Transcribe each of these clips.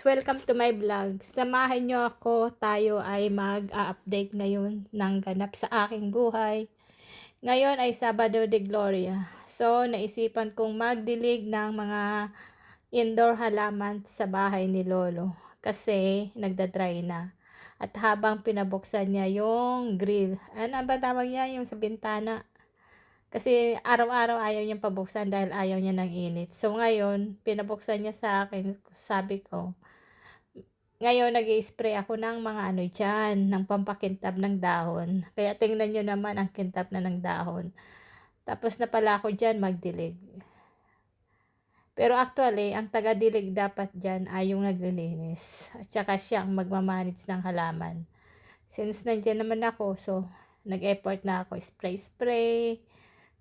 Welcome to my vlog. Samahan nyo ako, tayo ay mag-update ngayon ng ganap sa aking buhay. Ngayon ay Sabado de Gloria. So, naisipan kong magdilig ng mga indoor halaman sa bahay ni Lolo. Kasi nagda-dry na. At habang pinabuksan niya yung grill, ano ba tawag niya? Yung sa bintana. Kasi araw-araw ayaw niyang pabuksan dahil ayaw niya ng init. So ngayon, pinabuksan niya sa akin, sabi ko, ngayon nag-i-spray ako ng mga ano dyan, ng pampakintab ng dahon. Kaya tingnan nyo naman ang kintab na ng dahon. Tapos na pala ako dyan magdilig. Pero actually, ang taga-dilig dapat dyan ay yung naglilinis. At saka siya ang magmamanage ng halaman. Since nandyan naman ako, so nag-effort na ako. Spray-spray.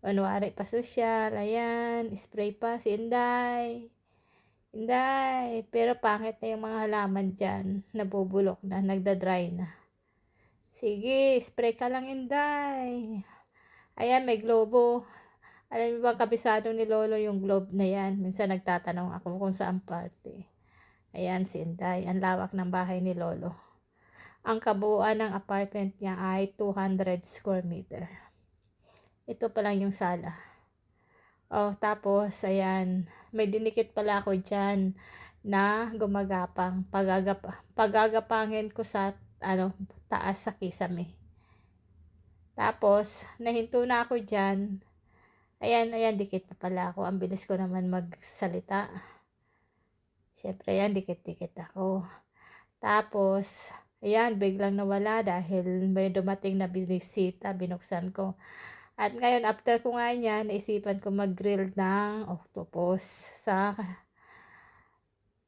Kunwari pa sosyal. Ayan, spray pa si Inday. Inday, pero pangit na yung mga halaman dyan. Nabubulok na, nagda-dry na. Sige, spray ka lang, Inday. Ayan, may globo. Alam mo ba, kabisado ni Lolo yung globe na yan. Minsan nagtatanong ako kung saan parte. Ayan, si Inday. Ang lawak ng bahay ni Lolo. Ang kabuuan ng apartment niya ay 200 square meter. Ito pa lang yung sala. Oh, tapos, ayan, may dinikit pala ako dyan na gumagapang. Pagagapangin ko sa, taas sa kisame. Tapos, nahinto na ako dyan. Ayan, dikit pa pala ako. Ang bilis ko naman magsalita. Siyempre, ayan, dikit-dikit ako. Tapos, ayan, biglang nawala dahil may dumating na binisita, binuksan ko. At ngayon, after ko nga niya, naisipan ko mag-grill ng octopus.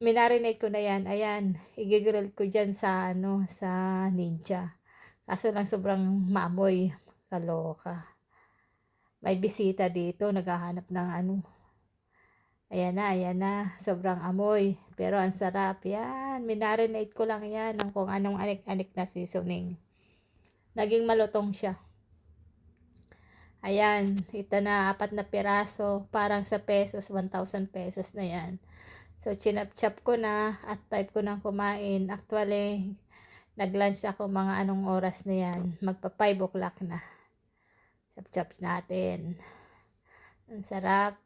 Minarinate ko na yan. Ayan, i-grill ko dyan sa, sa Ninja. Kaso lang sobrang maamoy. Kaloka. May bisita dito, naghahanap ng Ayan na, sobrang amoy. Pero ang sarap. Yan, minarinate ko lang yan ng kung anong anik-anik na seasoning. Naging malutong siya. Ayan, ito na, 4 na piraso, parang sa pesos, 1,000 pesos na yan. So, chinap-chap ko na at type ko ng kumain. Actually, nag-lunch ako mga anong oras na yan. Magpa 5 o'clock na. Chap-chap natin. Ang sarap.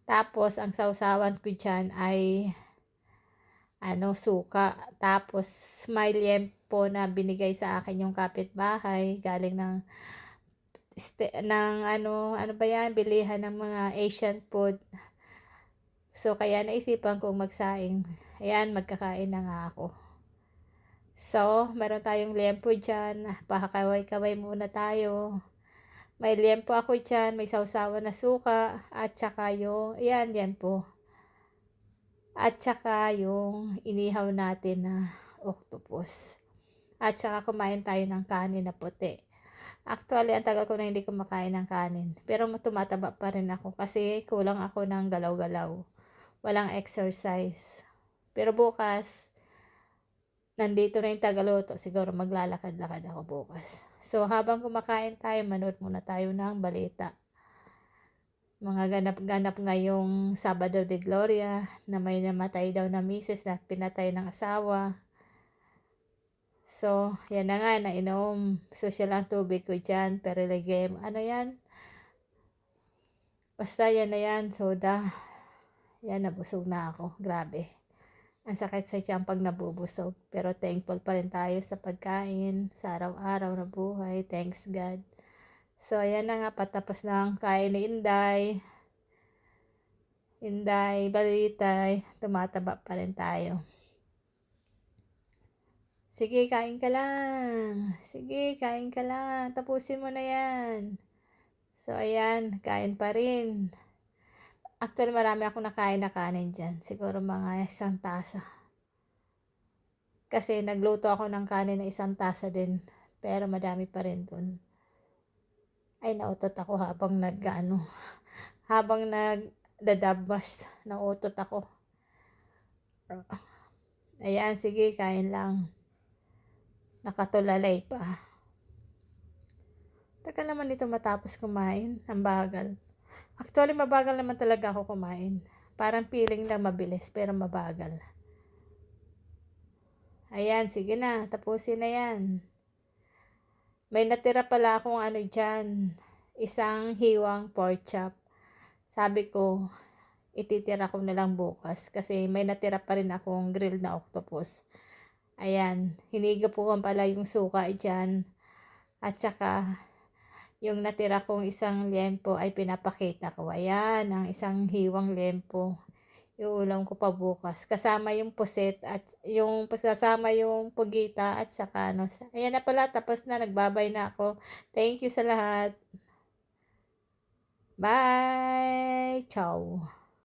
Tapos, ang sausawan ko dyan ay suka. Tapos, may liempo na binigay sa akin yung kapitbahay. Galing ng ano ba yan, bilihan ng mga Asian food. So, kaya naisipan kong magsaing. Ayan, magkakain na nga ako. So, meron tayong liempo dyan. Pakakaway-kaway muna tayo. May liempo ako dyan. May sausawan na suka. At saka yung, ayan, liempo. At saka yung inihaw natin na octopus. At saka kumain tayo ng kanin na puti. Actually, ang tagal ko na hindi kumakain ng kanin. Pero tumataba pa rin ako kasi kulang ako ng galaw-galaw. Walang exercise. Pero bukas, nandito na yung tagaluto. Siguro maglalakad-lakad ako bukas. So, habang kumakain tayo, manood muna tayo ng balita. Mga ganap-ganap ngayong Sabado de Gloria na may namatay daw na misis na pinatay ng asawa. So, yan na nga, nainom. Social ang tubig ko dyan, Perilegem. Ano yan? Basta yan na yan, soda. Yan, nabusog na ako. Grabe. Ang sakit sa tiyan pag nabubusog. Pero thankful pa rin tayo sa pagkain, sa araw-araw na buhay. Thanks God. So, ayan na nga, patapos na ang kain ni Inday. Inday, balitay, tumataba pa rin tayo. Sige, kain ka lang. Sige, kain ka lang. Tapusin mo na yan. So, ayan, kain pa rin. Actually, marami akong nakain na kanin dyan. Siguro mga 1 tasa. Kasi nagluto ako ng kanin na 1 tasa din. Pero madami pa rin dun. Ay, nautot ako habang habang nagdadabas. Nautot ako. Ayan, sige, kain lang. Nakatulalay pa. Taka naman ito matapos kumain. Ang bagal. Actually, mabagal naman talaga ako kumain. Parang feeling lang mabilis, pero mabagal. Ayan, sige na, tapusin na yan. May natira pala akong ano dyan, isang hiwang pork chop. Sabi ko, ititira ko na lang bukas kasi may natira pa rin akong grilled na octopus. Ayan, hiniga po ko pala yung suka dyan. At saka, yung natira kong isang liempo ay pinapakita ko. Ayan, ang isang hiwang liempo. Iulam ko pa bukas. Kasama yung puset at kasama yung pugita at saka ano. Ayan na pala, tapos na. Nagbabay na ako. Thank you sa lahat. Bye! Ciao!